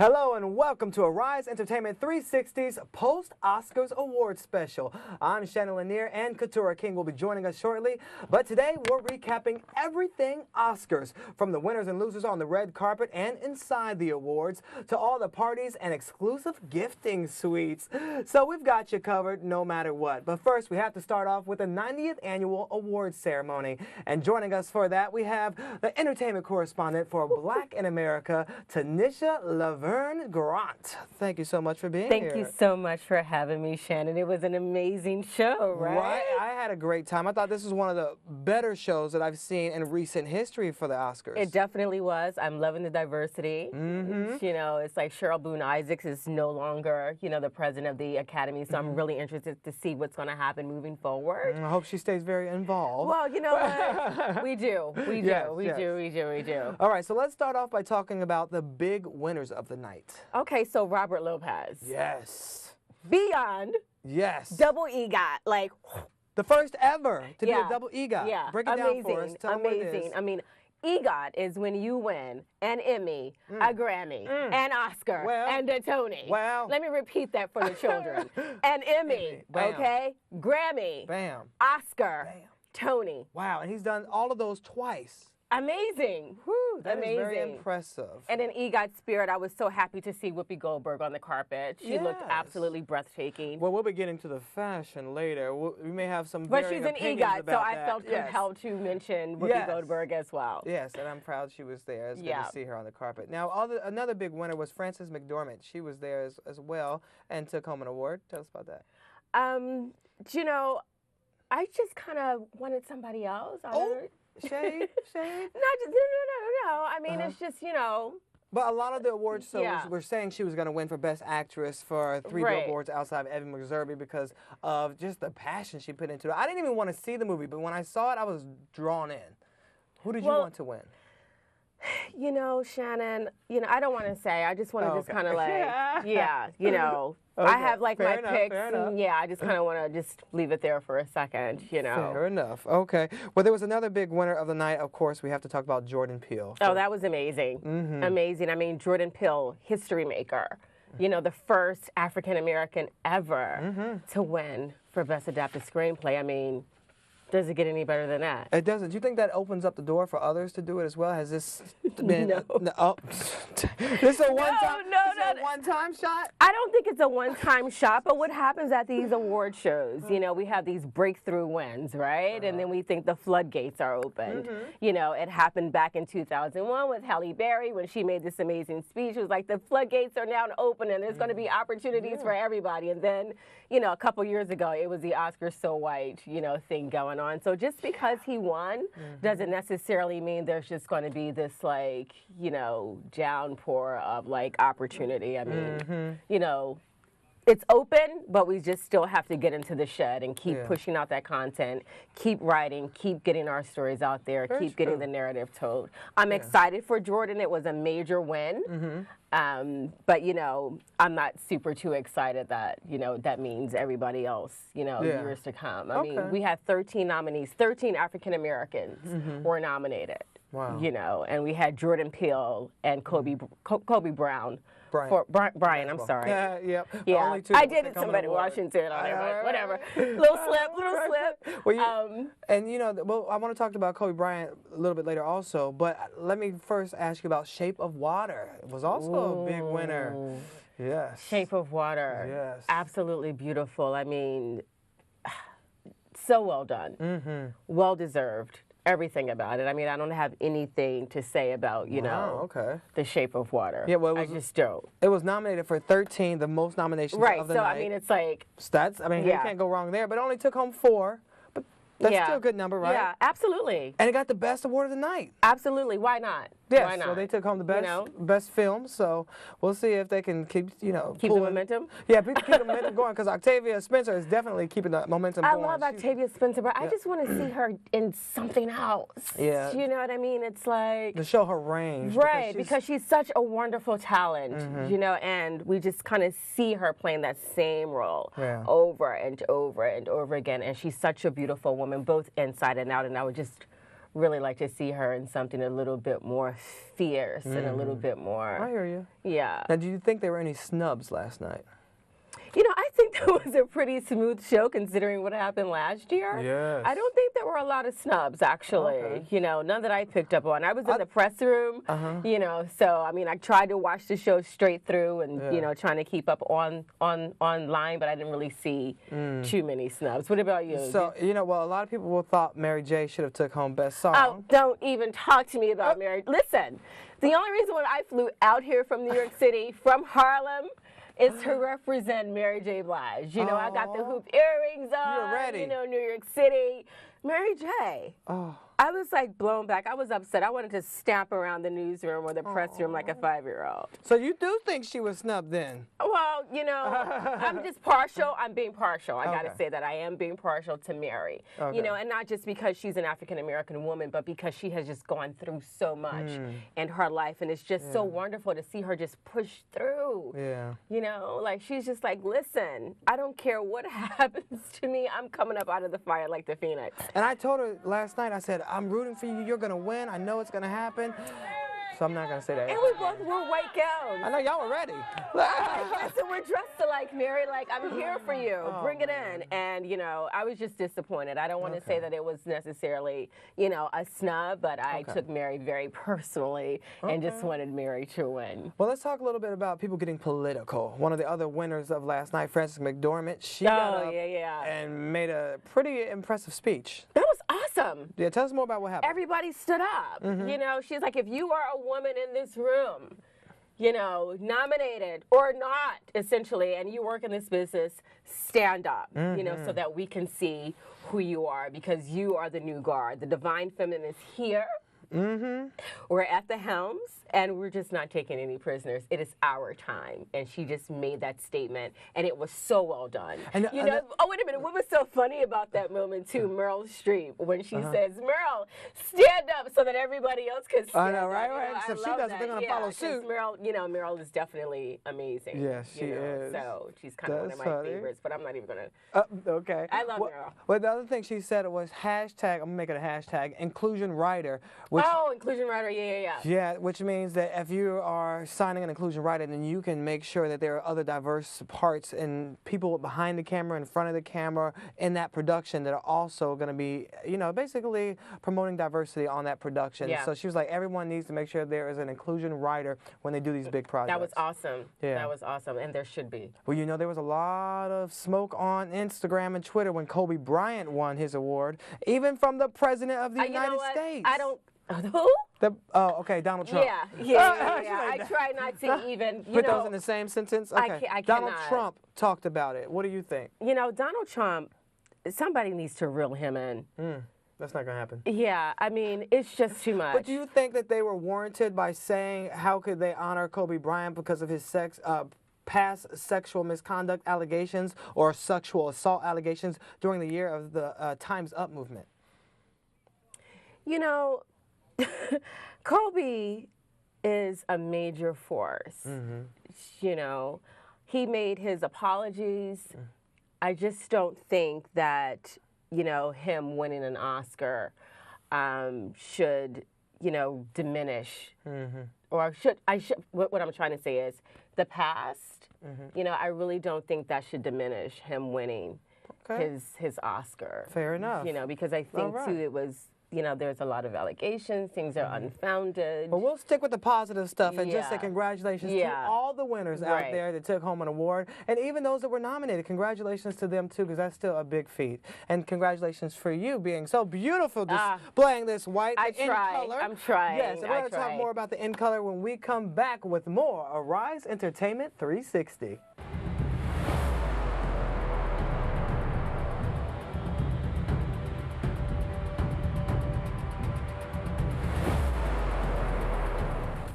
Hello and welcome to Arise Entertainment 360's Post-Oscars Awards Special. I'm Shannon, LaNier, and Keturah King will be joining us shortly. But today we're recapping everything Oscars, from the winners and losers on the red carpet and inside the awards, to all the parties and exclusive gifting suites. So we've got you covered no matter what. But first we have to start off with the 90th Annual Awards Ceremony. And joining us for that we have the entertainment correspondent for Black in America, Tanisha Grant. Thank you so much for being here. Thank you so much for having me, Shannon. It was an amazing show, right? I had a great time. I thought this was one of the better shows that I've seen in recent history for the Oscars. It definitely was. I'm loving the diversity. You know, it's like Cheryl Boone Isaacs is no longer, you know, the president of the Academy, so I'm really interested to see what's going to happen moving forward. I hope she stays very involved. Well, you know what? We do. We do. All right, so let's start off by talking about the big winners of the night. Okay, so Robert Lopez. Yes. Beyond. Yes. Double EGOT. Like, the first ever to be a double EGOT. Yeah. Break it down for us. Tell Amazing. What it is. I mean, EGOT is when you win an Emmy, a Grammy, an Oscar, and a Tony. Wow. Let me repeat that for the children. An Emmy, okay? Grammy, Oscar, Tony. Wow, and he's done all of those twice. Amazing. That Amazing. is very impressive. And in EGOT spirit, I was so happy to see Whoopi Goldberg on the carpet. She looked absolutely breathtaking. Well, we'll be getting to the fashion later. We may have some But varying she's an opinions EGOT, about so I that. felt compelled to mention Whoopi Goldberg as well. Yes, and I'm proud she was there. It's good to see her on the carpet. Now, another big winner was Frances McDormand. She was there as well and took home an award. Tell us about that. You know, I just kind of wanted somebody else. Shade? No. I mean, it's just, you know. But a lot of the awards shows were saying she was going to win for Best Actress for Three Billboards Outside of Ebbing, Missouri, because of just the passion she put into it. I didn't even want to see the movie, but when I saw it, I was drawn in. Who did you want to win? You know, Shannon, you know, I don't want to say. I just want to just kind of like, you know. I have like my picks, and I just kind of want to just leave it there for a second, you know. Fair enough. Okay. Well, there was another big winner of the night. Of course, we have to talk about Jordan Peele. Oh, that was amazing. Amazing. I mean, Jordan Peele, history maker. You know, the first African-American ever to win for Best Adapted Screenplay. I mean, does it get any better than that? It doesn't. Do you think that opens up the door for others to do it as well? Has this been No. This is a one-time shot? I don't think it's a one-time shot, but what happens at these award shows, you know, we have these breakthrough wins, right? And then we think the floodgates are opened. You know, it happened back in 2001 with Halle Berry when she made this amazing speech. It was like, the floodgates are now open and there's going to be opportunities for everybody. And then, you know, a couple years ago, it was the Oscar So White, you know, thing going on. So just because he won doesn't necessarily mean there's just going to be this, like, you know, downpour of, like, opportunity. I mean, you know, it's open, but we just still have to get into the shed and keep pushing out that content, keep writing, keep getting our stories out there, keep getting the narrative told. I'm excited for Jordan. It was a major win. But, you know, I'm not super too excited that, you know, that means everybody else, you know, years to come. I mean, we had 13 nominees, 13 African Americans were nominated. Wow. You know, and we had Jordan Peele and Kobe Brown. Bryant, I'm sorry. Yeah. I did it somebody Washington on there, but whatever. Little slip. Well, and you know, well, I want to talk about Kobe Bryant a little bit later also, but let me first ask you about Shape of Water. It was also a big winner. Yes. Shape of Water. Yes. Absolutely beautiful. I mean, so well done. Well deserved. Everything about it. I mean, I don't have anything to say about, you know, The Shape of Water. Yeah, well, I just don't. It was nominated for 13, the most nominations of the night. Right, so I mean, it's like... Stats, I mean, you can't go wrong there, but it only took home 4. But that's still a good number, right? Yeah, absolutely. And it got the best award of the night. Absolutely. Why not? Yes, Why not? So they took home the best film, so we'll see if they can keep, you know... Keep the momentum? Yeah, keep the momentum going, because Octavia Spencer is definitely keeping the momentum going. I love Octavia Spencer, but I just want to see her in something else. Yeah. You know what I mean? It's like... To show her range. Right, because she's such a wonderful talent, you know, and we just kind of see her playing that same role over and over and over again, and she's such a beautiful woman, both inside and out, and I would just really like to see her in something a little bit more fierce and a little bit more. I hear you. Yeah. Now, do you think there were any snubs last night? You know, I think that was a pretty smooth show considering what happened last year. Yes. I don't think there were a lot of snubs, actually. Okay. You know, none that I picked up on. I was in the press room, you know, so, I mean, I tried to watch the show straight through and, you know, trying to keep up online, but I didn't really see too many snubs. What about you? So, you know, well, a lot of people thought Mary J. should have took home Best Song. Oh, don't even talk to me about Mary. Listen, the only reason why I flew out here from New York City, from Harlem, is to represent Mary J. Blige. You know, I got the hoop earrings on. You were ready. You know, New York City. Mary J. Oh. I was like blown back. I was upset. I wanted to stamp around the newsroom or the press room like a 5-year-old. So you do think she was snubbed then? Well, you know, I'm just partial. I'm being partial. I got to Okay. say that I am being partial to Mary. Okay. You know, and not just because she's an African-American woman, but because she has just gone through so much in her life. And it's just so wonderful to see her just push through. Yeah. You know, like she's just like, listen, I don't care what happens to me. I'm coming up out of the fire like the phoenix. And I told her last night, I said, I'm rooting for you. You're going to win. I know it's going to happen. So I'm not going to say that. And we both wore white gowns. I know y'all were ready. Listen, we're dressed alike, Mary. Like, I'm here for you. Bring it in. And, you know, I was just disappointed. I don't want to say that it was necessarily, you know, a snub, but I took Mary very personally and just wanted Mary to win. Well, let's talk a little bit about people getting political. One of the other winners of last night, Frances McDormand, she got up and made a pretty impressive speech. That was awesome. Yeah, tell us more about what happened. Everybody stood up. You know, she's like, if you are a woman in this room, you know, nominated or not, essentially, and you work in this business, stand up, you know, so that we can see who you are, because you are the new guard. The divine feminine is here. We're at the helms, and we're just not taking any prisoners. It is our time. And she just made that statement, and it was so well done. You know, oh, wait a minute. What was so funny about that moment, too, Meryl Streep, when she says, Meryl, stand up so that everybody else can stand I know, right? up. Right. You know, So if she does it, they're going to follow suit. Meryl, you know, Meryl is definitely amazing. Yes, she is. So she's kind of one of my favorites, but I'm not even going to. Okay. I love Meryl. Well, the other thing she said was hashtag, I'm going to make it a hashtag, inclusion writer. Which, inclusion writer, yeah. Yeah, which means that if you are signing an inclusion writer, then you can make sure that there are other diverse parts and people behind the camera, in front of the camera, in that production that are also going to be, you know, basically promoting diversity on that production. Yeah. So she was like, everyone needs to make sure there is an inclusion writer when they do these big projects. That was awesome. Yeah. That was awesome, and there should be. Well, you know, there was a lot of smoke on Instagram and Twitter when Kobe Bryant won his award, even from the President of the United States. I don't. Who? Okay, Donald Trump. Yeah. I try not to even, put those in the same sentence? Okay. I Donald cannot. Trump talked about it. What do you think? You know, Donald Trump, somebody needs to reel him in. That's not going to happen. Yeah, I mean, it's just too much. But do you think that they were warranted by saying, how could they honor Kobe Bryant because of his past sexual misconduct allegations or sexual assault allegations during the year of the Time's Up movement? You know, Kobe is a major force. You know, he made his apologies. I just don't think that, you know, him winning an Oscar should, you know, diminish. Or what I'm trying to say is the past, you know, I really don't think that should diminish him winning his Oscar. Fair enough. You know, because I think, too, it was, you know, there's a lot of allegations, things are unfounded. But we'll stick with the positive stuff and just say congratulations to all the winners out there that took home an award. And even those that were nominated, congratulations to them too, because that's still a big feat. And congratulations for you being so beautiful displaying this white in color. I'm trying. Yes, and we're going to talk more about the in color when we come back with more Arise Entertainment 360.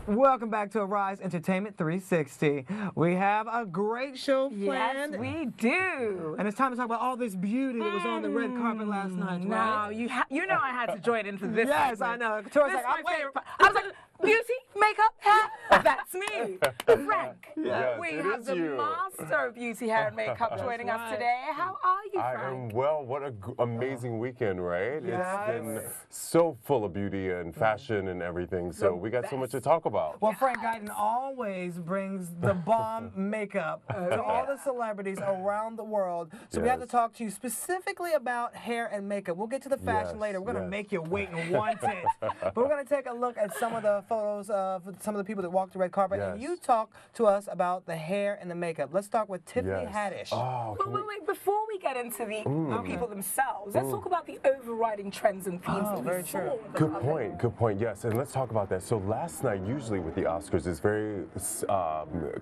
Welcome back to Arise Entertainment 360. We have a great show planned. Yes, we do. And it's time to talk about all this beauty that was on the red carpet last night, right? No, you know I had to join into this. Yes, segment. I know. Keturah's This like, is my favorite part. I was like, beauty, makeup, hair. That's me, Frank. Yes, We it have is the you. master of beauty, hair, and makeup joining us today. How are you, I Frank? am well. What an amazing weekend, right? Yes. It's been so full of beauty and fashion and everything. So we got so much to talk about. Well, Frank Guyton always brings the bomb makeup to all the celebrities around the world. So we have to Yes. talk to you specifically about hair and makeup. We'll get to the fashion Yes, later. We're going to yes. make you wait and want it. But we're going to take a look at some of the photos of some of the people that walked the red carpet. And Yes. you talk to us about the hair and the makeup. Let's start with Tiffany Yes. Haddish. Oh, can we- Wait, before we get into the people themselves, let's talk about the overriding trends and themes that very we saw. true. on the Good cover. point, good point. Yes, and let's talk about that. So last night, usually with the Oscars, is very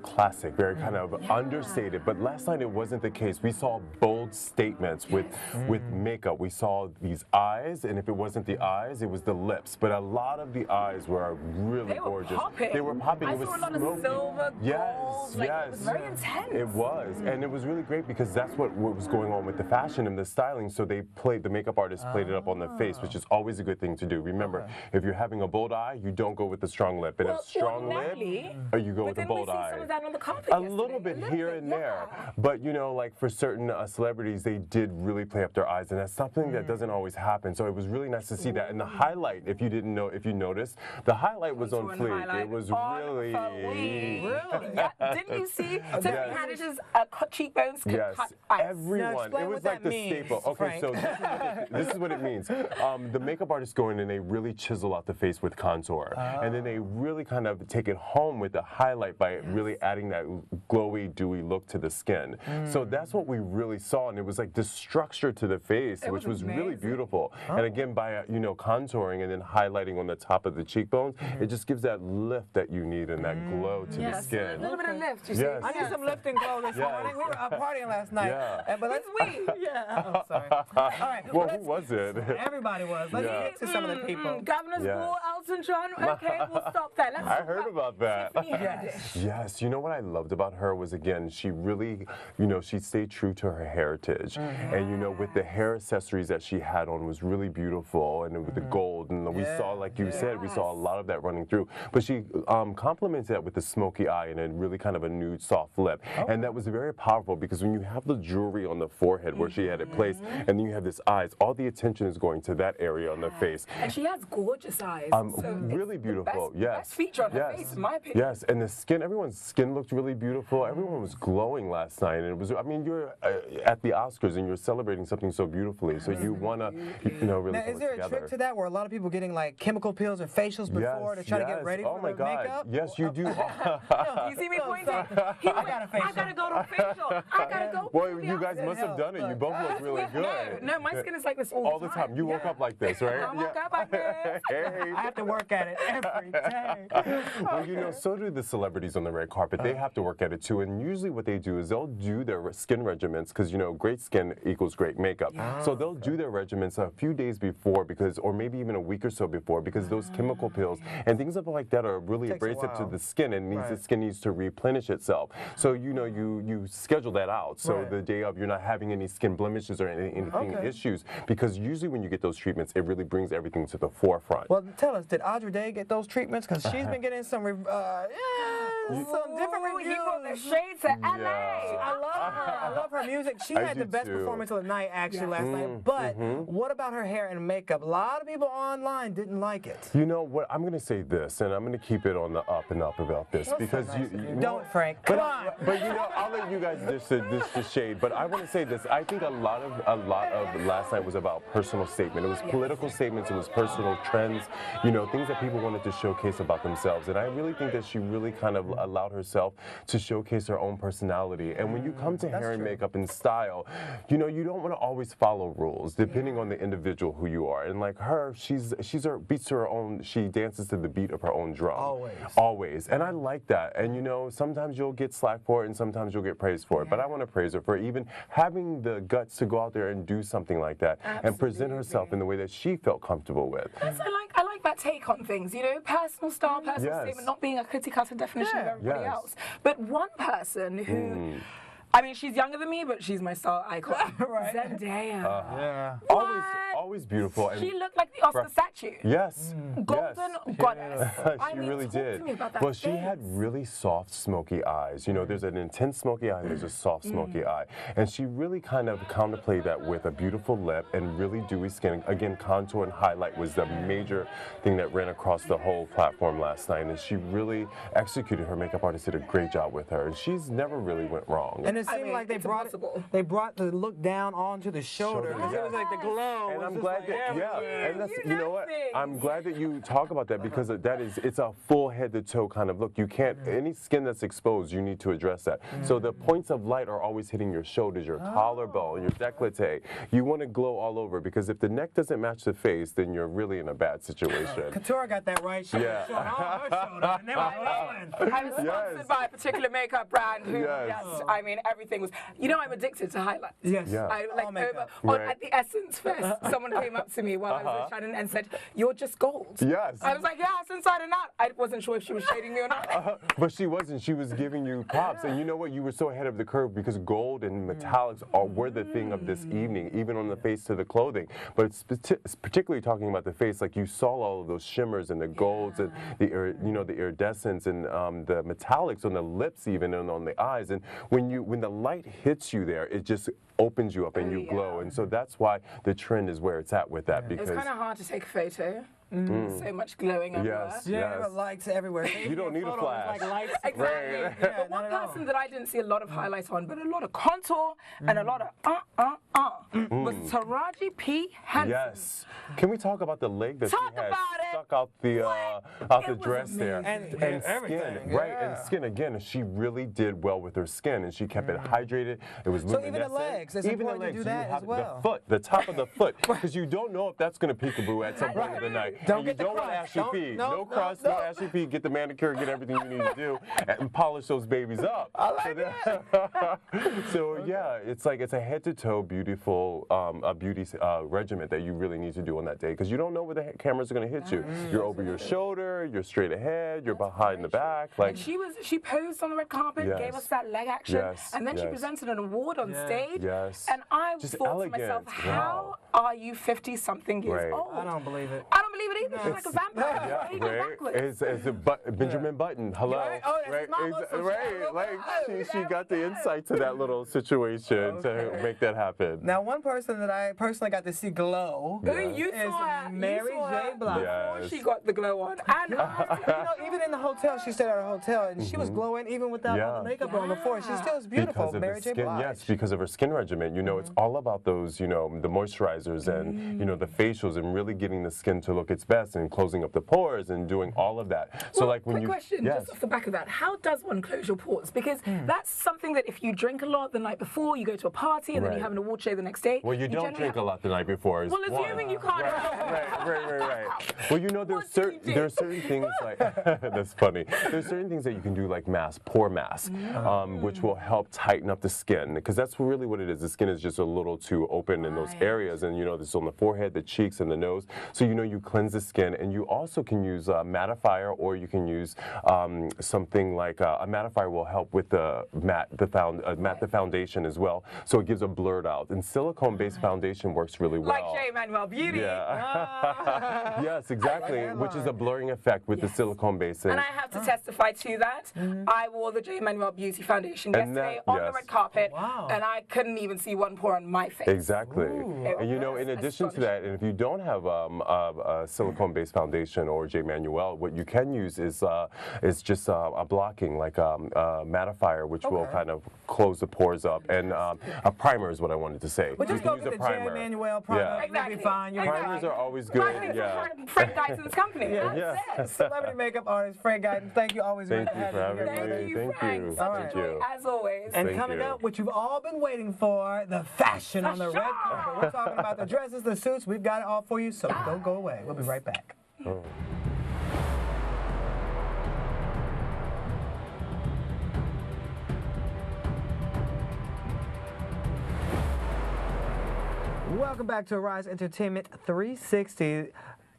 classic, very kind of understated. But last night it wasn't the case. We saw bold statements with makeup. We saw these eyes, and if it wasn't the eyes, it was the lips. But a lot of the eyes were really They were gorgeous. popping. They were popping. I It was saw a lot of smoky. silver, Yes, gold, like, yes. it was very intense. It was, and it was really great because that's what was going on with the fashion and the styling. So the makeup artist played it up on the face, which is always a good thing to do. Remember, if you're having a bold eye, you don't go with the strong lip. And a strong lip, ordinarily, or you go with but a didn't we bold see eye. some of that on the carpet A yesterday? little bit here and there, yeah. but you know, like for certain celebrities, they did really play up their eyes, and that's something that doesn't always happen. So it was really nice to see that. And the highlight, if you didn't know, if you noticed, the highlight was on fleek. It was really. Really? Yeah. Didn't you see Tiffany Yes. Haddish's cheekbones could Yes, cut ice? everyone. explain It what was like that the means, staple. Okay, Frank. so this is what it means. The makeup artists go in and they really chisel out the face with contour, and then they really kind of take it home with the highlight by really adding that glowy, dewy look to the skin. So that's what we really saw, and it was like the structure to the face, It which was was really amazing. beautiful. And again, by contouring and then highlighting on the top of the cheekbones, it just gives that lift that you need and that glow to the Yes, a skin. little bit of lift, you Yes. see. I need some lifting glow this Yes. morning. We were partying last night. Yeah. But let's yeah. Oh, sorry. All right. Well, let's- who was it? Everybody was. Let's Yeah. get to some of the people. Governor's Yes. Ball, Elton John. Okay, we'll stop there. Let's I talk heard about that. Tiffany Haddish. Yes, you know what I loved about her was, again, she really, she stayed true to her heritage. And, with the hair accessories that she had on was really beautiful, and with the gold, and we saw, like you said, we saw a lot of that running through. But she complemented that with the smoky eye and a really kind of a nude, soft lip. And that was very powerful because when you have the jewelry on the forehead where she had it placed, and then you have this eyes, all the attention is going to that area on the face. And she has gorgeous eyes. So Really it's the beautiful, best, Best feature on her face, in my opinion. Yes, and the skin, everyone's skin looked really beautiful. Everyone was glowing last night, and it was, you're at the Oscars and you're celebrating something so beautifully, so you want to, really Now, put is it there a together. trick to that where a lot of people getting like chemical peels or facials before to try to get ready Oh for my the God. makeup? Yes, you do. You see me pointing? He went, got a facial. I gotta go to a facial. I gotta go. Well, to the you guys outfit." must have done it. You both look really good. No, my skin is like this all All the time. You woke up like this, right? I woke up like this. Hey. I have to work at it every day. Well, so do the celebrities on the red carpet. They have to work at it too. And usually what they do is they'll do their skin regimens because, great skin equals great makeup. So they'll do their regimens a few days before or maybe even a week or so before because those chemical peels and things like that are really Takes a abrasive to while. the skin and the skin needs to replenish itself. So, you schedule that out. So the day of, you're not having any skin blemishes or anything issues because usually when you get those treatments, it really brings everything to the forefront. Well, tell us, did Audrey Day get those treatments? Because she's been getting some different Ooh, reviews. he brought the shade to LA. Yeah. I love her. I love her music. She I had the do best too. performance of the night, actually, last night. But what about her hair and makeup? A lot of people online didn't like it. You know what? I'm going to say this, and I'm going to keep it on the up and up about this because Don't, Frank. Come on. But I'll let you guys dish the shade. But I want to say this. I think a lot of last night was about personal statement. It was political statements. It was personal trends. Things that people wanted to showcase about themselves. And I really think that she really kind of allowed herself to showcase her own personality. And when you come to hair and makeup and style, you don't want to always follow rules depending on the individual who you are. And like her, she's her beats to her own. She dances to the beat of her own drum. Always. And I like that. And sometimes you'll get slack for it, and sometimes you'll get praised for it. But I want to praise her for even having the guts to go out there and do something like that and present herself in the way that she felt comfortable with. Yes, I like that take on things, personal style, personal Yes. statement, not being a cookie cutter definition of everybody Yes. else. But one person who I mean, she's younger than me, but she's my style icon. Right. Zendaya. Yeah. Always beautiful. And She looked like the Oscar statue. yes. Golden yes. goddess. She really talk did. To me about that Well, she face. had really soft, smoky eyes. You know, there's an intense smoky eye and there's a soft, smoky eye. And she really kind of counterplayed that with a beautiful lip and really dewy skin. Again, contour and highlight was the major thing that ran across the whole platform last night. And she really executed. Her makeup artist did a great job with her. And she's never really went wrong. And it seemed like they brought the look down onto the shoulder. Shoulder, It was like the glow. And was I'm just glad like that, yeah, everywhere. and that's, you know what? I'm glad that you talk about that because it's a full head to toe kind of look. You can't, any skin that's exposed, you need to address that. So the points of light are always hitting your shoulders, your collarbone, your décolleté. You want to glow all over because if the neck doesn't match the face, then you're really in a bad situation. Keturah got that right. She was showing all her shoulders and they were glowing. I was sponsored by a particular makeup brand who, Yes. I mean, everything was, you know, I'm addicted to highlights. Yes. Yeah. I like All makeup. at the Essence Fest, someone came up to me while I was with Shannon and said, "You're just gold." Yes. I was like, "Yeah, it's inside and out." I wasn't sure if she was shading me or not. But she wasn't. She was giving you props. And you know what? You were so ahead of the curve because gold and metallics were the thing of this evening, even on the face to the clothing. But it's particularly talking about the face, like you saw all of those shimmers and the golds and the iridescence and the metallics on the lips even and on the eyes. And when the light hits you there, it just opens you up and you glow. And so that's why the trend is where it's at with that. It was Because kind of hard to take a photo. So much glowing everywhere. yes, Yeah, yes. there were lights everywhere. You don't need a flash. Like lights. Exactly. Right. But one person that I didn't see a lot of highlights on, but a lot of contour and a lot of was Taraji P. Henson. Yes. Can we talk about the leg that Talk she had about it. stuck out the It was dress there? amazing. And skin, everything, right? yeah. And skin again. She really did well with her skin, and she kept it hydrated. It was So even the luminescent. legs, it's even the important to legs. do that you have as well. The foot, the top of the foot, because you don't know if that's going to peekaboo at some point of the night. Don't And get the you don't want crust. ashy feet. No, No crust, no ashy feet. Get the manicure, get everything you need to do, and polish those babies up. I like it. So yeah, it's like it's a head-to-toe beautiful beauty regimen that you really need to do on that day because you don't know where the cameras are going to hit you. You're over your shoulder, you're straight ahead, you're behind the back. Like And she posed on the red carpet, Yes. gave us that leg action, Yes, and then she yes. presented an award on stage. Yes. And I Just thought elegant. to myself, how Wow. are you 50-something years Right. old? I don't believe it. I don't believe it either. She's like a vampire. yeah, Aging backwards. It's a Benjamin Button. Hello. Right? Oh, that's his mama, It's- so she right. got a little Like bit- she got the insight to that little situation to make that happen. Now, one person that I personally got to see glow Ooh, you is saw her. Mary you saw J. her Blige. before Yes. she got the glow on. And You know, even in the hotel, she stayed at her hotel, and she was glowing even without all the makeup on before. She still is beautiful, Because of Mary the J. skin, Blige. yes, because of her skin regimen. You know, it's all about those, you know, the moisturizers and, you know, the facials and really getting the skin to look its best and closing up the pores and doing all of that. So well, like when quick you question, yes. just off the back of that, how does one close your pores? Because that's something that if you drink a lot the night before, you go to a party and then you Right. have an award show the next day. Well, you don't generally drink a have- lot the night before. Is Well, one. assuming you can't. Right. Well, you know, What do you do? there are certain things like that's funny. There's certain things that you can do like pore mask, which will help tighten up the skin because that's really what it is. The skin is just a little too open in those areas, and you know, this on the forehead, the cheeks, and the nose. So you know, you cleanse the skin, and you also can use a mattifier, or you can use something like a mattifier will help with the matte the foundation as well. So it gives a blurred out. And silicone-based foundation works really well. Like J. Manuel Beauty. Yeah. Yes, exactly. Which is a blurring effect with the silicone base. And I have to testify to that. I wore the J. Manuel Beauty foundation And yesterday that- on the yes. red carpet, Wow. and I couldn't even see one pore on my face. Exactly. It And you know, was in addition to that, and if you don't have a silicone-based foundation or J. Manuel, what you can use is just a blocking, like a mattifier, which will kind of close the pores up. And a primer is what I wanted to say. But you just can go use get a the J. primer. Manuel product. Yeah. You'll be fine. You'll be Primers fine. are always good. Right, Yeah. Fred Dyson's company. Yeah. That's it. Celebrity makeup artist Fred Guyton. Thank you. Always Thank great you to for have you having here. me. Thank you, Thank Frank. you. Such a Thank joy, you. as always. And Thank coming you. up, what you've all been waiting for, the fashion on the red carpet. We're talking about the dresses, the suits. We've got it all for you, so don't go away. We'll be right back. Oh. Welcome back to Arise Entertainment 360.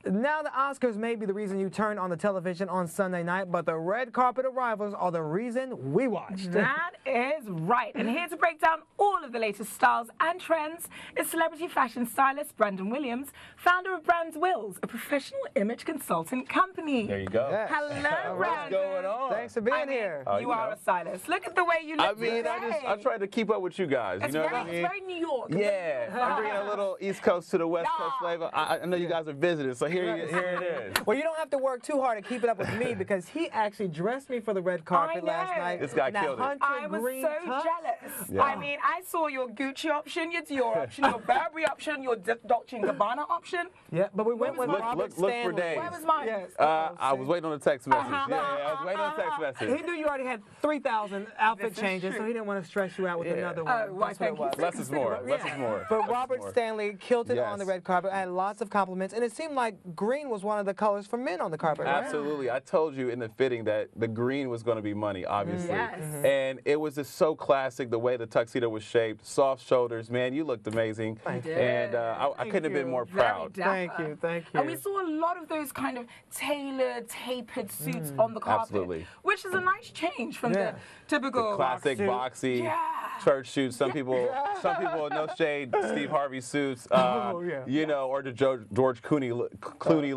Now the Oscars may be the reason you turned on the television on Sunday night, but the red carpet arrivals are the reason we watched. That is right. And here to break down all of the latest styles and trends is celebrity fashion stylist Brandon Williams, founder of Brands Wills, a professional image consultant company. There you go. Yes. Hello, What's Brandon. going on? Thanks for being here. You are a stylist. Look at the way you look I mean, today. I tried to keep up with you guys. It's You know very, what I mean? it's very New York. Yeah, I'm bringing a little East Coast to the West Coast Yeah. flavor. I know you guys are visitors, so here it is. Well, you don't have to work too hard to keep it up with me because he actually dressed me for the red carpet I last know. night. This guy in that killed it. hunter I was green so tux. jealous. Yeah. I mean, I saw your Gucci option, your Dior option, your Burberry option, your Dolce & Gabbana option. Yeah, but we went with Look- Robert look for Stanley. days. Where was mine? Yes. I was waiting on the text message. Uh-huh. Yeah, I was waiting on the text He message. knew you already had 3,000 outfit This is changes, true. so he didn't want to stress you out with Yeah. another one. Oh, why, That's what it thank you. was. Less is more. Less is more. But Less is Robert more. Stanley killed it on the Yes. red carpet. I had lots of compliments, and it seemed like green was one of the colors for men on the carpet, right? Absolutely. I told you in the fitting that the green was going to be money, obviously. Yes. And it was just so classic, the way the tuxedo was shaped, soft shoulders. Man, you looked amazing. Thank you. And I couldn't have been more Very proud. dapper. Thank you, thank you. And we saw a lot of those kind of tailored, tapered suits on the carpet. Absolutely. Which is a nice change from Yeah. the typical Classic suit. boxy Yeah. church suits. Some people, no shade, Steve Harvey suits. Oh, yeah. You know, or the George Clooney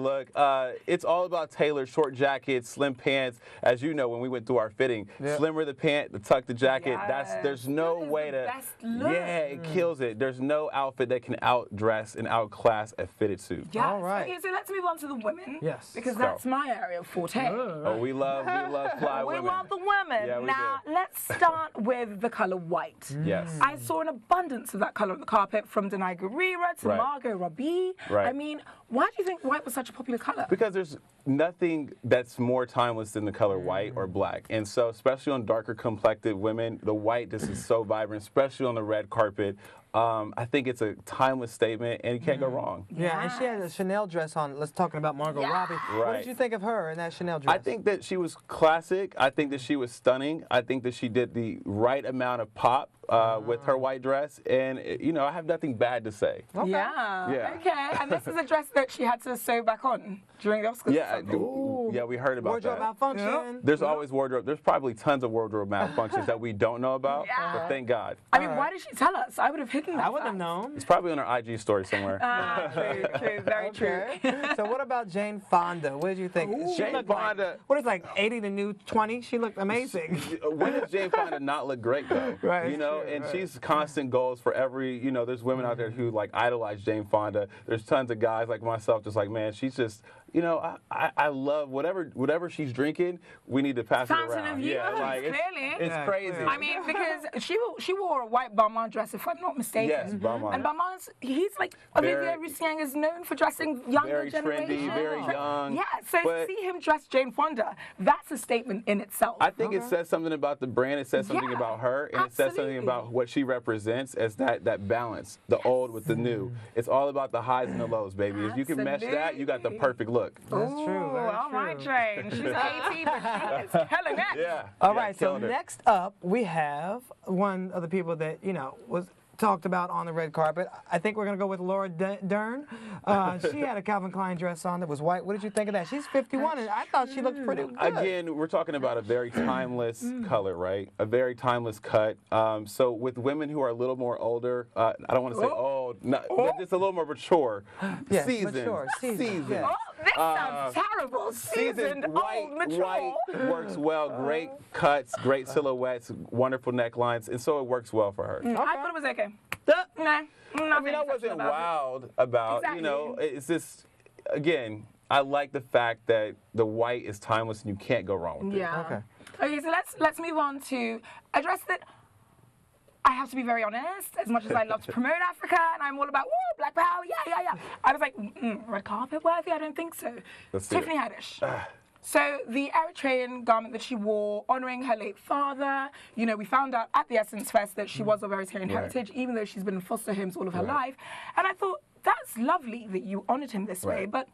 look. It's all about tailored short jackets, slim pants. As you know, when we went through our fitting, slimmer the pant, the tuck the jacket. There's no That is way the to. best look. Yeah, it kills it. There's no outfit that can outdress and outclass a fitted suit. Yes. All right. Okay, so let's move on to the women. Yes. Because Let's go. that's my area of forte. Oh, we love fly We women. want the women. Yeah, we now, do. let's start with the color white. Yes. I saw an abundance of that color on the carpet, from Denai Guerrera to Right. Margot Robbie. Right. I mean, why do you think white was such a popular color? Because there's nothing that's more timeless than the color white or black. And so, especially on darker complected women, the white just is so vibrant, especially on the red carpet. I think it's a timeless statement, and you can't go wrong. Yeah, and she had a Chanel dress on. Let's talk about Margot Robbie. What Right. did you think of her in that Chanel dress? I think that she was classic. I think that she was stunning. I think that she did the right amount of pop with her white dress. And, you know, I have nothing bad to say. Okay. Yeah. Yeah. Okay. And this is a dress that she had to sew back on during the Oscars. Yeah, yeah, we heard about Wardrobe that. malfunction. There's always wardrobe. There's probably tons of wardrobe malfunctions that we don't know about, but thank God. I mean, why did she tell us? I would have hidden that. I wouldn't have fact. known. It's probably on our IG story somewhere. True, very true. Okay. So what about Jane Fonda? What did you think? She Jane looked Fonda- like, what is like 80 the new 20? She looked amazing. When does Jane Fonda not look great though? Right, You know, true, and right. she's constant goals for every. You know, there's women out there who like idolize Jane Fonda. There's tons of guys like myself just like, man, she's just. You know, I love whatever she's drinking. We need to pass Fountain it around. of youth, like clearly. it's Yeah, crazy. clearly. I mean, because she wore a white Balmain dress, if I'm not mistaken. Yes, Balmain. And Balmain's, he's like, Very- Olivier Roussier is known for dressing younger Very generation. trendy, very young. Yeah, so to but- see him dress Jane Fonda, that's a statement in itself. I think it says something about the brand. It says something Yeah, about her, and it says something absolutely. about what she represents as that balance, the old with the new. It's all about the highs and the lows, baby. If you can mesh that, you got the Absolutely. perfect look. That's true. Very All right, true. Jane. She's 18, but she is killing it. Yeah. All yeah, right, so killing it. next up, we have one of the people that, you know, was talked about on the red carpet. I think we're going to go with Laura Dern. She had a Calvin Klein dress on that was white. What did you think of that? She's 51, and I thought she looked pretty good. Again, we're talking about a very timeless color, right? A very timeless cut. So with women who are a little more older, I don't want to say old, but just a little more mature, Yes, seasoned, mature, seasoned, yes. Oh, this sounds terrible. Seasoned, white, old, mature. white works well. Great cuts, great silhouettes, wonderful necklines, and so it works well for her. I thought it was okay. No, I mean, I wasn't wowed about, Exactly. you know, it's just, again, I like the fact that the white is timeless and you can't go wrong with it. Yeah. Okay. Okay, so let's move on to a dress that I have to be very honest. As much as I love to promote Africa and I'm all about woo, Black Power, yeah. I was like, red carpet worthy? I don't think so. Let's do it. Tiffany Haddish. So the Eritrean garment that she wore, honoring her late father, you know, we found out at the Essence Fest that she was of Eritrean heritage, even though she's been in foster homes all of her life. And I thought, that's lovely that you honored him this way, Right. but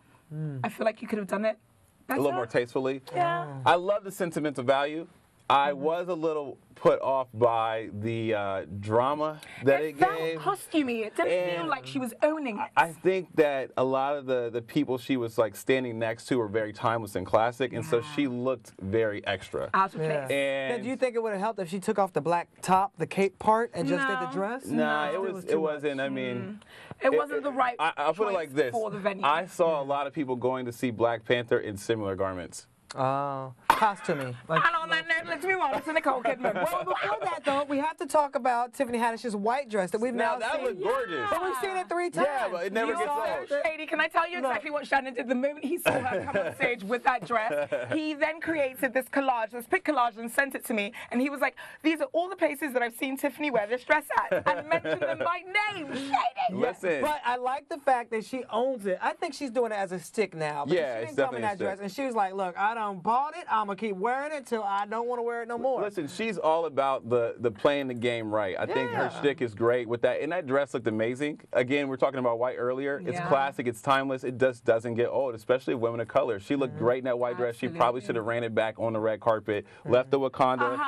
I feel like you could have done it better. A little more tastefully. Yeah. I love the sentimental value. I was a little put off by the drama that it felt gave. costumey. It didn't feel like she was owning it. I think that a lot of the people she was like standing next to were very timeless and classic, and so she looked very extra. Out of place. And Do you think it would have helped if she took off the black top, the cape part, and just did the dress? Nah, No. it wasn't. I mean, It wasn't the right I'll put it choice like this. for the venue. I saw a lot of people going to see Black Panther in similar garments. Oh, costuming. Like, and on that note, let's move on to Nicole Kidman. well, before that, though, we have to talk about Tiffany Haddish's white dress that we've now Now that seen. looked gorgeous. But we've seen it 3 times. Yeah, but it never You gets are old. so shady. Can I tell you exactly what Shannon did the moment he saw her come on stage with that dress? He then created this collage, this pic collage, and sent it to me. And he was like, "These are all the places that I've seen Tiffany wear this dress at," and mentioned them by name. Shady. Listen. But I like the fact that she owns it. I think she's doing it as a stick now. Because Yeah, she it's didn't come in definitely a that dress, stick. and she was like, "Look, I done bought it. I'm gonna keep wearing it till I don't want to wear it no more." Listen, she's all about the playing the game right. I think her shtick is great with that. And that dress looked amazing. Again, we were talking about white earlier. It's Yeah. classic. It's timeless. It just doesn't get old, especially women of color. She looked great in that white dress. She probably should have ran it back on the red carpet, left the Wakanda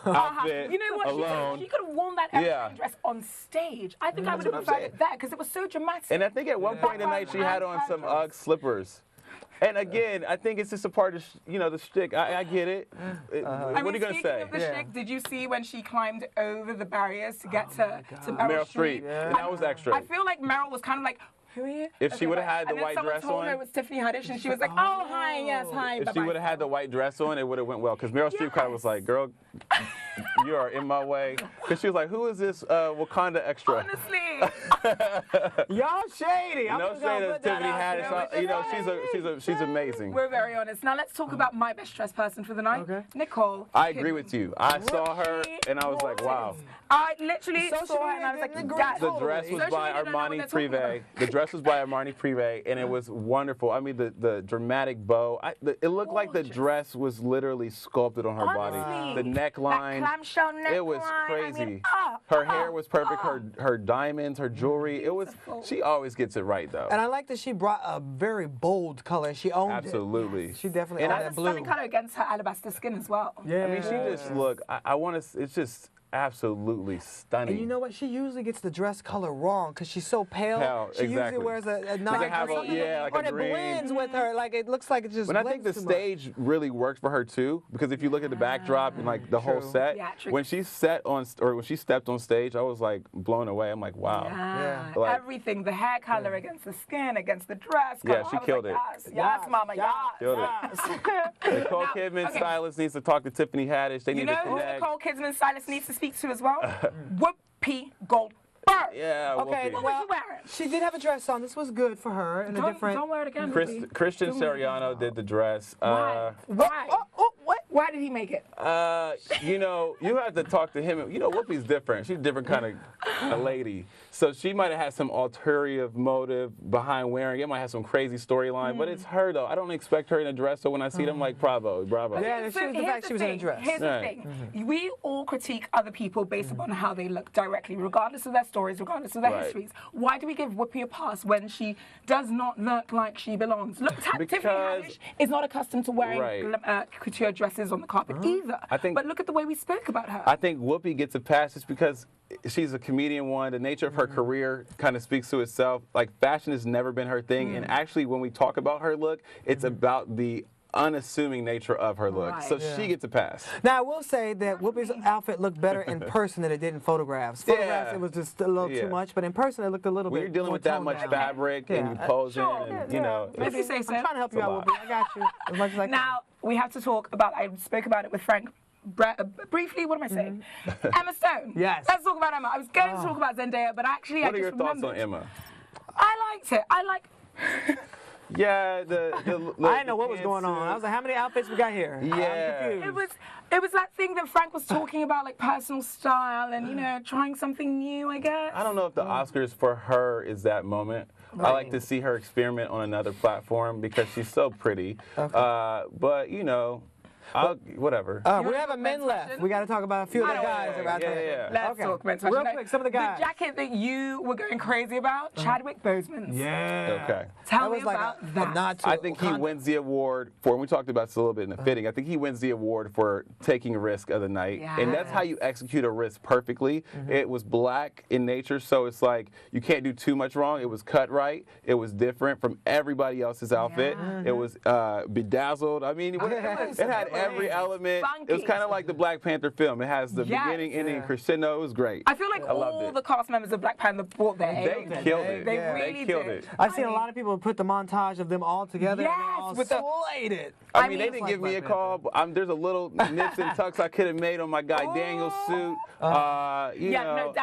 outfit You know what? alone. She could have worn that Eritrean dress on stage. I think I would have what I'm preferred saying. it there because it was so dramatic. And I think at one point in the night she had on some Ugg slippers. And again, I think it's just a part of, the shtick. I get it. What are you going to speaking say? of the shtick, did you see when she climbed over the barriers to get to Meryl Meryl Streep? Streep. And that was extra. I feel like Meryl was kind of like, who are you? If she would've had the and then white someone dress told on- her it was Tiffany Haddish, and she was like, oh, hi, yes, hi, If she bye-bye. would have had the white dress on, it would have went well. Because Meryl Streep kind of was like, girl, you are in my way. Because she was like, who is this Wakanda extra? Honestly, Y'all shady. I'm No just gonna shade put of that Tiffany out there. Haddish. She's amazing. we're very honest. Now let's talk about my best dressed person for the night, Okay. Nicole. I agree Kidman. with you. I saw her and I was like, wow. I literally Social saw her and I was media like, didn't agree. yes. The dress was Totally. by Social media don't know what Armani they're talking Privé. The dress was by Armani Privé, and it was wonderful. I mean, the dramatic bow. It looked like the Gorgeous. dress was literally sculpted on her body. Honestly, The neckline. that clamshell neckline. It was crazy. I mean, her hair was perfect. Her diamonds, her jewelry. It was. She always gets it right though. And I like that she brought a very bold color. She owned Absolutely. it. She definitely And owned I- that That's a blue. stunning color against her alabaster skin as well. Yeah. I mean, she just look. I want to. It's just absolutely stunning. And you know what? She usually gets the dress color wrong because she's so pale. Pale, She usually exactly. wears a Does nice it have a- green, yeah, like or a it green. blends with her. Like it looks like it just. But I think the blends too much. stage really worked for her too, because if you look at the backdrop and like the whole True. set, Theatrics. when she when she stepped on stage, I was like blown away. I'm like, wow. Yeah. Like- Everything, the hair color against the skin, against the dress. Yeah, color. she I was killed like, it. Yes, yes, mama, yes. Killed it. yes. Nicole Now, Kidman, okay. stylist, needs to talk to Tiffany Haddish. They You need know to who connect. Nicole Kidman stylist needs to speak to as well? Whoopi Goldberg. Yeah, Okay, Whoopi. What was well, you wearing? she did have a dress on. This was good for her in a different. Don't wear it again, Whoopi. Christian Siriano did the dress. Why? Why? What? Why did he make it? You have to talk to him. Whoopi's different. She's a different kind of a lady. So she might have had some ulterior motive behind wearing it. Might have some crazy storyline, but it's her though. I don't expect her in a dress. So when I see them, like, bravo. Yeah, and So she was the here's fact she was in a dress. Here's Right. the thing. We all critique other people based upon how they look directly, regardless of their stories, regardless of their Right. histories. Why do we give Whoopi a pass when she does not look like she belongs? Look, Tiffany Because- Haddish is not accustomed to wearing Right. couture dresses on the carpet either. I think- but look at the way we spoke about her. I think Whoopi gets a pass just because she's a comedian. One, the nature of her career kind of speaks to itself. Like, fashion has never been her thing, and actually, when we talk about her look, it's about the unassuming nature of her look. Right. So she gets a pass. Now, I will say that Whoopi's outfit looked better in person than it did in photographs. Photographs, Yeah. it was just a little Yeah. too much, but in person, it looked a little When bit you're dealing more with that toned much down. fabric and you Yeah. posing, Sure. and, If you say I'm so. trying to help you It's a out, lot. Whoopi. I got you as much as I can. Now, we have to talk about, I spoke about it with Frank briefly, what am I saying? Emma Stone. Yes. Let's talk about Emma. I was going to talk about Zendaya, but actually What I are your just thoughts remembered. on Emma? I liked it. I like. Yeah, I didn't know what was going on. I was like, how many outfits we got here? Yeah. I'm confused. It was that thing that Frank was talking about, like personal style and trying something new, I guess. I don't know if the Oscars for her is that moment. I like to see her experiment on another platform because she's so pretty. Okay. But Whatever. We have a men left. We got to talk about a few of the guys. Let's talk men's fashion. Real quick, some of the guys. The jacket that you were going crazy about, Chadwick Boseman's. Yeah. Okay. Tell me about that. I think he wins the award for, and we talked about this a little bit in the fitting, I think he wins the award for taking a risk of the night. Yes. And that's how you execute a risk perfectly. It was black in nature, so it's like you can't do too much wrong. It was cut right. It was different from everybody else's outfit. It was bedazzled. I mean, it had every element. Funky. It was kind of like the Black Panther film. It has the beginning, ending, and crescendo. It was great. I feel like all the cast members of Black Panther brought their A. They killed it. They really killed did. it. I've seen a lot of people put the montage of them all together. Yes, and they all with the- slayed it. I mean, they didn't give me a call. But there's a little nips and tucks I could have made on my guy Daniel's suit. Daniel's.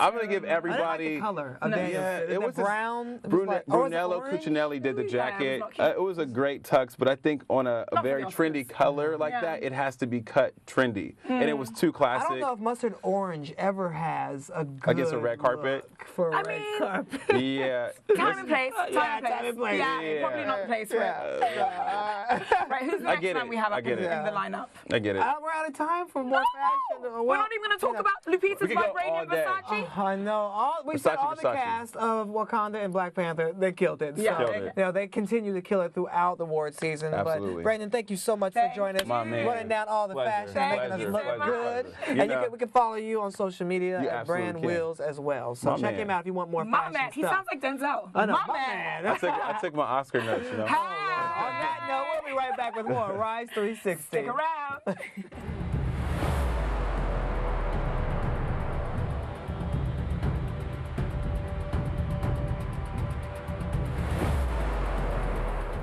I'm gonna give I didn't like everybody. the color. It was brown. Brunello Cucinelli did the jacket. It was a great tux, but I think on a very trendy color like that, it has to be cut trendy, and it was too I classic. don't know if mustard orange ever has a good Against a red carpet? look for a red carpet. Yeah. Time and place. time and place. Yeah, probably not the place for it. Right, who's the I next get one it. we have I up get in it. the lineup? I get it. We're out of time for more fashion. We're not even going to talk about Lupita's We could go vibranium all day. Versace. I know. We said all the Versace. cast of Wakanda and Black Panther, they killed it. Yeah. So, Killed it. you know, they continue to kill it throughout the award season. Absolutely. But Brandon, thank you so much Thank for joining us, My man. running down all the Pleasure. fashion, making Thank us you look so much. good. You And know. we can follow you on social media You at absolutely Brand can. Wheels as well. So My check man. him out if you want more My fashion man, he stuff. sounds like Denzel. I know, My my man. man. I took my Oscar notes, you know. On that note, we'll be right back with more Rise 360. Stick around.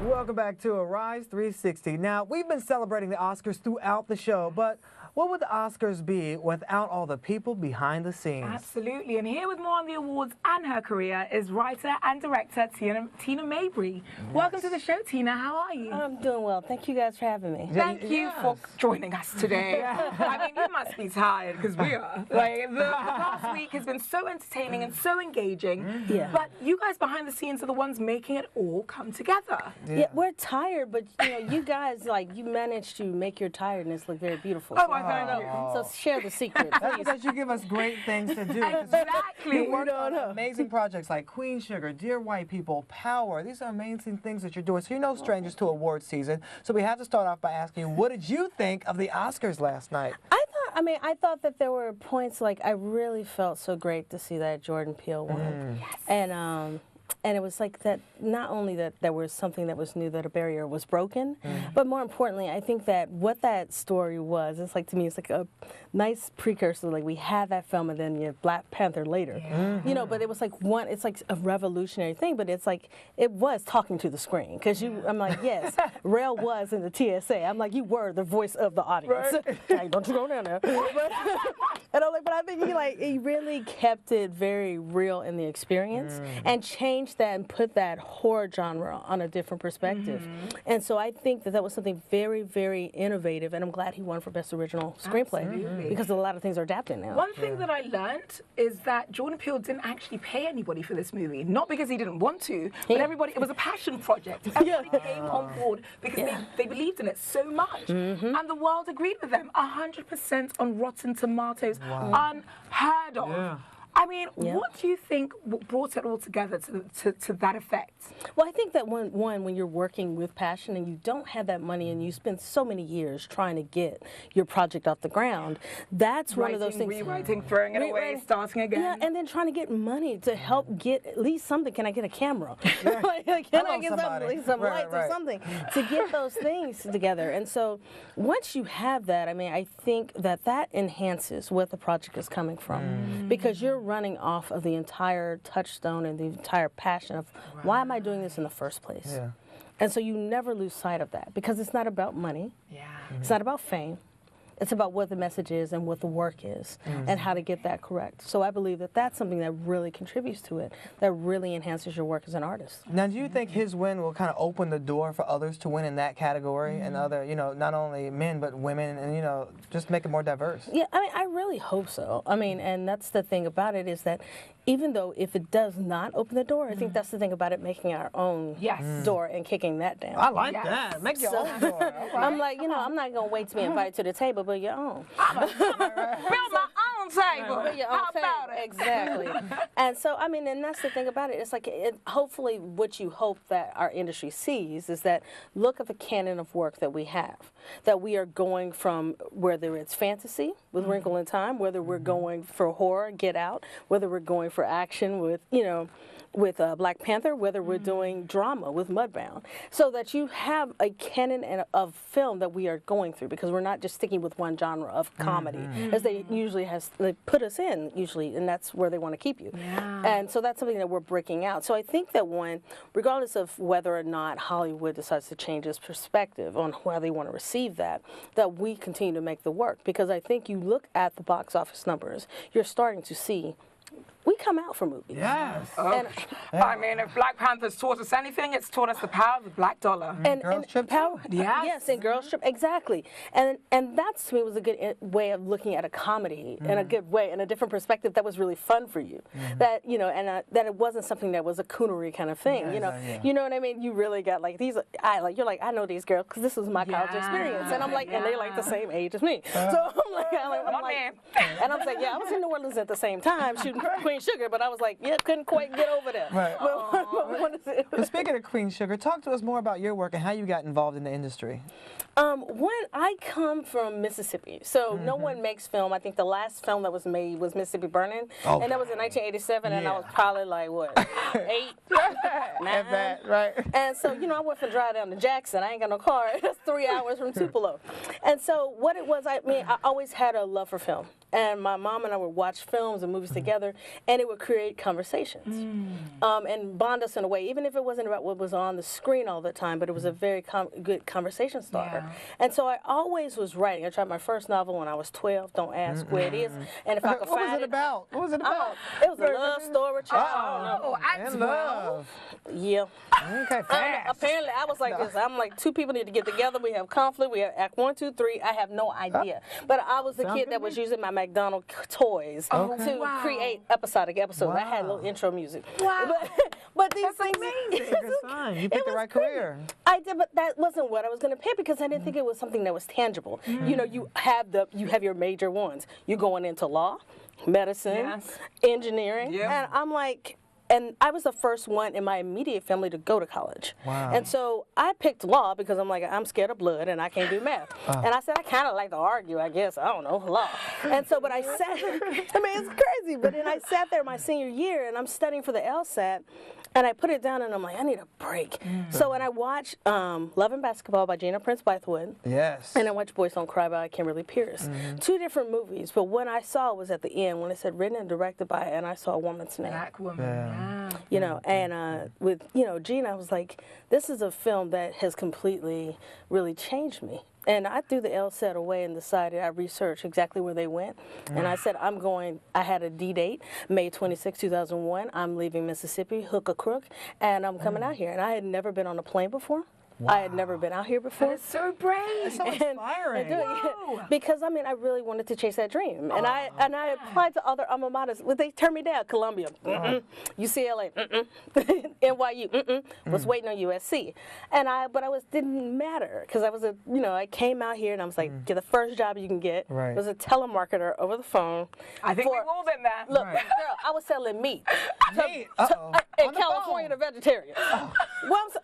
Welcome back to Arise 360. Now, we've been celebrating the Oscars throughout the show, but what would the Oscars be without all the people behind the scenes? Absolutely. And here with more on the awards and her career is writer and director Tina Mabry. Welcome to the show, Tina. How are you? I'm doing well. Thank you guys for having me. Thank you for joining us today. I mean, you must be tired because we are. Like, the past week has been so entertaining and so engaging. Yeah. But you guys behind the scenes are the ones making it all come together. Yeah, we're tired, but you guys you managed to make your tiredness look very beautiful. Oh, I thank you. So share the secret, That's please. because you give us great things to do. Exactly. You work on amazing projects like Queen Sugar, Dear White People, Power. These are amazing things that you're doing. So you're no strangers to award season. So we have to start off by asking you, what did you think of the Oscars last night? I thought that there were points I really felt so great to see that Jordan Peele won. Yes. And it was like that, not only that there was something that was new, that a barrier was broken, but more importantly, I think that what that story was, it's like, to me, it's like a nice precursor. Like, we had that film and then you have Black Panther later. You know, but it was like it's like a revolutionary thing, but it's like, it was talking to the screen. Because I'm like, yes, Rail was in the TSA. I'm like, you were the voice of the audience. Like, don't you go down there. And I'm like, but I think he really kept it very real in the experience and changed that and put that horror genre on a different perspective. And so I think that was something very, very innovative, and I'm glad he won for Best Original Screenplay because a lot of things are adapting now. One thing that I learned is that Jordan Peele didn't actually pay anybody for this movie. Not because he didn't want to, but everybody, it was a passion project. Everybody came on board because they believed in it so much. And the world agreed with them. 100% on Rotten Tomatoes. Unheard of. I mean, what do you think brought it all together to that effect? Well, I think that when you're working with passion and you don't have that money and you spend so many years trying to get your project off the ground, that's one of those things. Rewriting, throwing it away, starting again. Yeah, and then trying to get money to help get at least something. Can I get a camera? Can I get something, like some lights or something to get those things together? And so once you have that, I mean, I think that enhances what the project is coming from because you're running off of the entire touchstone and the entire passion of why am I doing this in the first place? And so you never lose sight of that because it's not about money. It's not about fame. It's about what the message is and what the work is and how to get that correct. So I believe that that's something that really contributes to it, that really enhances your work as an artist. Now, do you think his win will kind of open the door for others to win in that category and other, not only men but women, and just make it more diverse? Yeah, I mean, I really hope so. I mean, and that's the thing about it, is that even though if it does not open the door, I think that's the thing about it, making our own door and kicking that down. I like that. Make your own door. I'm like, I'm not going to wait to be invited to the table, but your own. Build my own table. Your own How about it? Exactly. And so, I mean, and that's the thing about it. It's like, hopefully what you hope that our industry sees is that look at the canon of work that we have, that we are going from, whether it's fantasy with Wrinkle in Time, whether we're going for horror, Get Out, whether we're going for action with, with Black Panther, whether we're doing drama with Mudbound, so that you have a canon of film that we are going through, because we're not just sticking with one genre of comedy, as they usually they put us in usually, and that's where they want to keep you. And so that's something that we're breaking out. So I think that regardless of whether or not Hollywood decides to change its perspective on how they want to receive that we continue to make the work, because I think you look at the box office numbers, you're starting to see we come out for movies. Yes. And, I mean, if Black Panther's taught us anything, it's taught us the power of the black dollar. And Girls Trip power, yes, and Girls Trip, exactly. And that to me was a good way of looking at a comedy in a good way, in a different perspective that was really fun for you. That that it wasn't something that was a coonery kind of thing. You know what I mean? You really got like these. You're like, I know these girls because this was my college experience, and I'm like, and they're like the same age as me. So I'm like, and I'm like, yeah, I was in New Orleans at the same time shooting Queen Sugar, but I was like, couldn't quite get over there. Right. But speaking of Queen Sugar, talk to us more about your work and how you got involved in the industry. When I come from Mississippi, so no one makes film. I think the last film that was made was Mississippi Burning, and that was in 1987, and I was probably like, what, 8, 9? Right. And so, I went from Dry down to Jackson. I ain't got no car. That's 3 hours from Tupelo. And so what it was, I always had a love for film. And my mom and I would watch films and movies together, and it would create conversations and bond us in a way, even if it wasn't about what was on the screen all the time, but it was a very good conversation starter. And so I always was writing. I tried my first novel when I was 12. Don't ask where it is. And if I could find it. What was it about? What was it about? It was a love story. And love. Yeah. Okay, fast. Apparently, I was like this. I'm like, two people need to get together. We have conflict. We have act 1, 2, 3. I have no idea. But I was the kid that was using my McDonald's toys to create episodic episodes. I had a little intro music. But these things. It's a good sign. You picked the right career. I did, but that wasn't what I was going to pick because I didn't think it was something that was tangible. You have your major ones. You're going into law, medicine, engineering, and I'm like. And I was the first one in my immediate family to go to college. Wow. And so I picked law because I'm like, I'm scared of blood and I can't do math. And I said, I kind of like to argue, I guess. I don't know, law. And so, but I sat, it's crazy. But then I sat there my senior year and I'm studying for the LSAT. And I put it down and I'm like, I need a break. So when I watched Love and Basketball by Gina Prince Bythewood. Yes. And I watched Boys Don't Cry by Kimberly Pierce. 2 different movies, but what I saw was at the end when it said written and directed by, and I saw a woman's name. Black woman. And with, Gina, I was like, this is a film that has completely really changed me. And I threw the LSAT away and decided I researched exactly where they went. And I said, I had a D-date, May 26, 2001. I'm leaving Mississippi, hook or crook, and I'm coming out here. And I had never been on a plane before. Wow. I had never been out here before. That's so brave. It's so inspiring. Because I really wanted to chase that dream, and I applied to other alma maters. Well, they turned me down. Columbia, UCLA, NYU, was waiting on USC, but didn't matter because I came out here and I was like, get the first job you can get. Right. Was a telemarketer over the phone. I think we've all been there. Look, girl, I was selling meat. In California to vegetarians.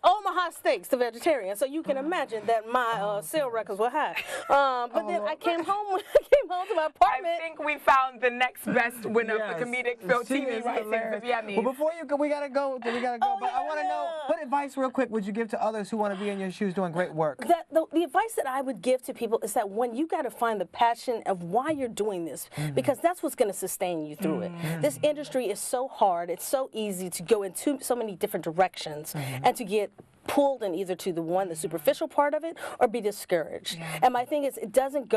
Omaha steaks to vegetarians. So you can imagine that my sale records were high. But then I came home to my apartment. I think we found the next best winner for comedic film TV writing. Well, before you go, we gotta go. But I want to know, what advice, real quick, would you give to others who want to be in your shoes doing great work? The advice that I would give to people is that when you got to find the passion of why you're doing this, because that's what's going to sustain you through it. This industry is so hard. It's so easy to go into so many different directions and to get pulled in either to the superficial part of it or be discouraged. And my thing is, it doesn't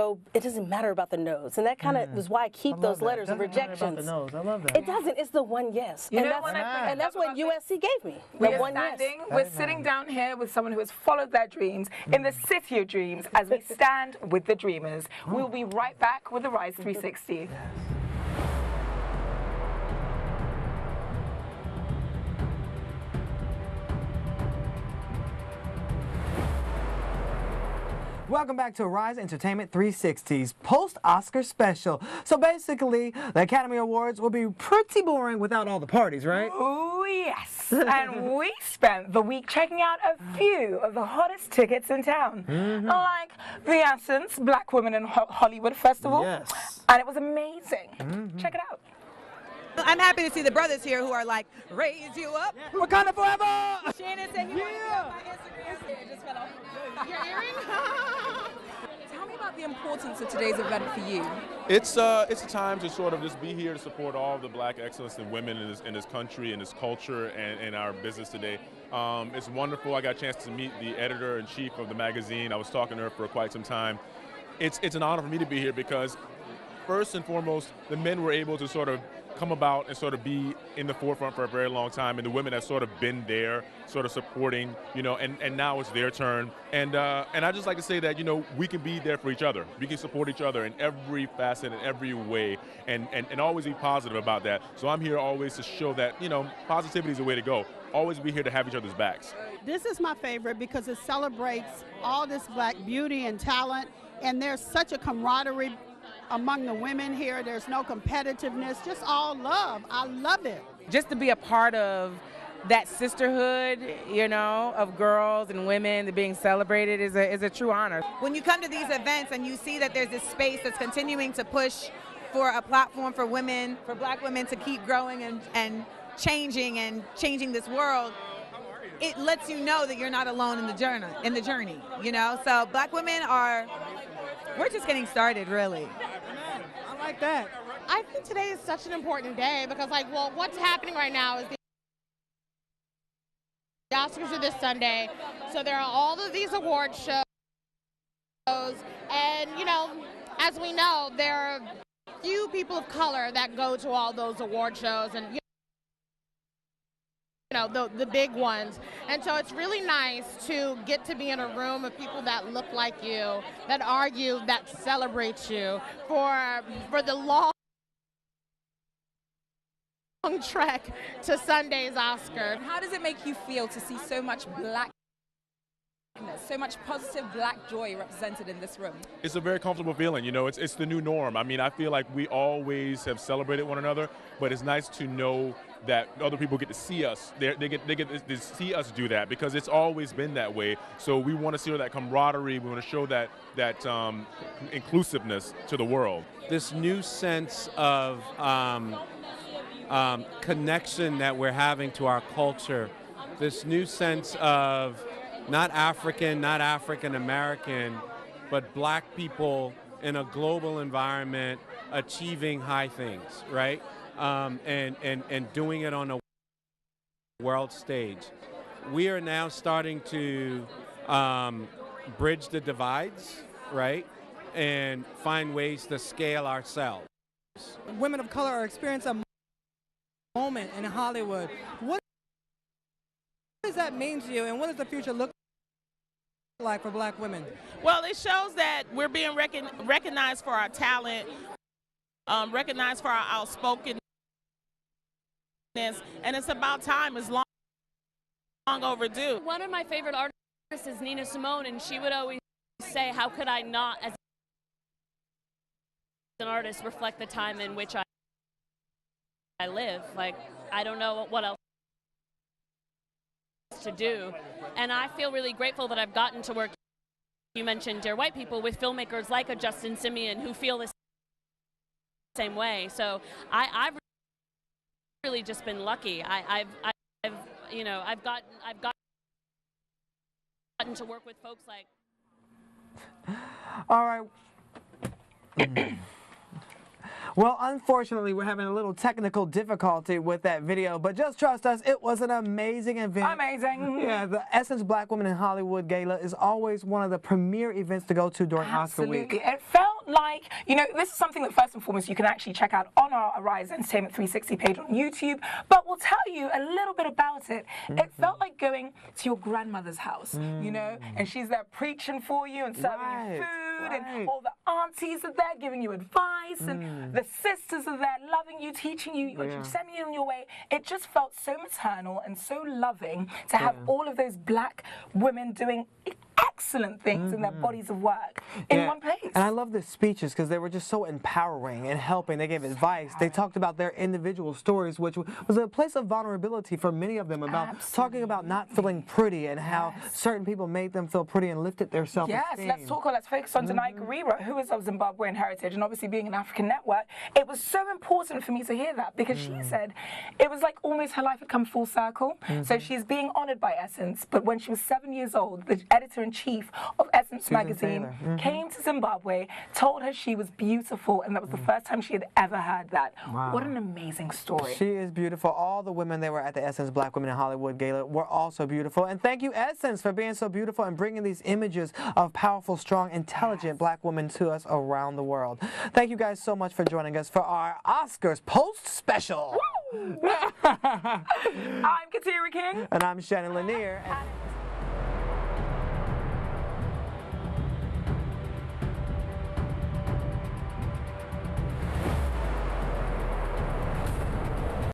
matter about the no's. And that kind of is why I keep those letters of rejections. I love that. It doesn't. It's the one yes. You and know, and that's what USC gave me. We're one yes. we're sitting down here with someone who has followed their dreams in the city of dreams as we stand with the dreamers. We'll be right back with the Rise 360. Welcome back to Rise Entertainment 360's post-Oscar special. So basically, the Academy Awards will be pretty boring without all the parties, right? Oh, yes. And we spent the week checking out a few of the hottest tickets in town. Like the Essence Black Women in Hollywood Festival. Yes. And it was amazing. Check it out. I'm happy to see the brothers here who are like, raise you up. Wakanda forever! Shannon said he wanted to be on my Instagram. It just fell off. Your earring? Tell me about the importance of today's event for you. It's a time to sort of just be here to support all of the black excellence in women in this country, in this culture, and our business today. It's wonderful. I got a chance to meet the editor-in-chief of the magazine. I was talking to her for quite some time. It's an honor for me to be here because, first and foremost, the men were able to sort of come about and sort of be in the forefront for a very long time, and the women have sort of been there, sort of supporting, and now it's their turn. And I just like to say that, we can be there for each other. We can support each other in every facet, in every way, and always be positive about that. So I'm here always to show that, positivity is the way to go. Always be here to have each other's backs. This is my favorite because it celebrates all this black beauty and talent, and there's such a camaraderie among the women here. There's no competitiveness, just all love. I love it. Just to be a part of that sisterhood, of girls and women that being celebrated is a true honor. When you come to these events and you see that there's this space that's continuing to push for a platform for women, for black women to keep growing and changing this world, it lets you know that you're not alone in the journey. So black women we're just getting started, really. I like that. I think today is such an important day because, what's happening right now is the Oscars are this Sunday, so there are all of these award shows, and, as we know, there are few people of color that go to all those award shows, and, the big ones. And so it's really nice to get to be in a room of people that look like you, that argue, that celebrate you for the long trek to Sunday's Oscar. How does it make you feel to see so much blackness, so much positive black joy represented in this room? It's a very comfortable feeling, it's the new norm. I mean, I feel like we always have celebrated one another, but it's nice to know that other people get to see us. They get to see us do that because it's always been that way. So we want to see that camaraderie. We want to show that inclusiveness to the world. This new sense of connection that we're having to our culture, this new sense of not African American, but black people in a global environment achieving high things, right? And doing it on a world stage. We are now starting to bridge the divides, right? And find ways to scale ourselves. Women of color are experiencing a moment in Hollywood. What does that mean to you, and what does the future look like for black women? Well, it shows that we're being recognized for our talent, recognized for our outspokenness, and it's about time. It's long overdue. One of my favorite artists is Nina Simone, and she would always say, how could I not, as an artist, reflect the time in which I live? Like, I don't know what else to do. And I feel really grateful that I've gotten to work, you mentioned Dear White People, with filmmakers like a Justin Simien who feel the same way. So I've really just been lucky. I've gotten to work with folks like. All right. Well, unfortunately, we're having a little technical difficulty with that video, but just trust us, it was an amazing event. Amazing. Yeah, the Essence Black Women in Hollywood Gala is always one of the premier events to go to during Oscar week. It felt like, you know, this is something that first and foremost you can actually check out on our Arise Entertainment 360 page on YouTube, but we'll tell you a little bit about it. It felt like going to your grandmother's house, you know, and she's there preaching for you and serving you food, and all the aunties are there giving you advice, and the sisters are there loving you, teaching you, sending you on your way. It just felt so maternal and so loving to have all of those black women doing excellent things in their bodies of work in one place. And I love the speeches because they were just so empowering and helping. They gave advice. They talked about their individual stories, which was a place of vulnerability for many of them, about talking about not feeling pretty and how certain people made them feel pretty and lifted their self-esteem. Yes, let's focus on tonight Keturah, who is of Zimbabwean heritage, and obviously being an African network, it was so important for me to hear that because she said it was like almost her life had come full circle. So she's being honored by Essence, but when she was 7 years old, the editor-in-chief of Essence magazine came to Zimbabwe, told her she was beautiful, and that was the first time she had ever heard that. What an amazing story. She is beautiful. All the women that were at the Essence Black Women in Hollywood Gala were also beautiful. And thank you, Essence, for being so beautiful and bringing these images of powerful, strong, intelligent black women to us around the world. Thank you guys so much for joining us for our Oscars Post Special. I'm Keturah King. And I'm Shannon LaNier.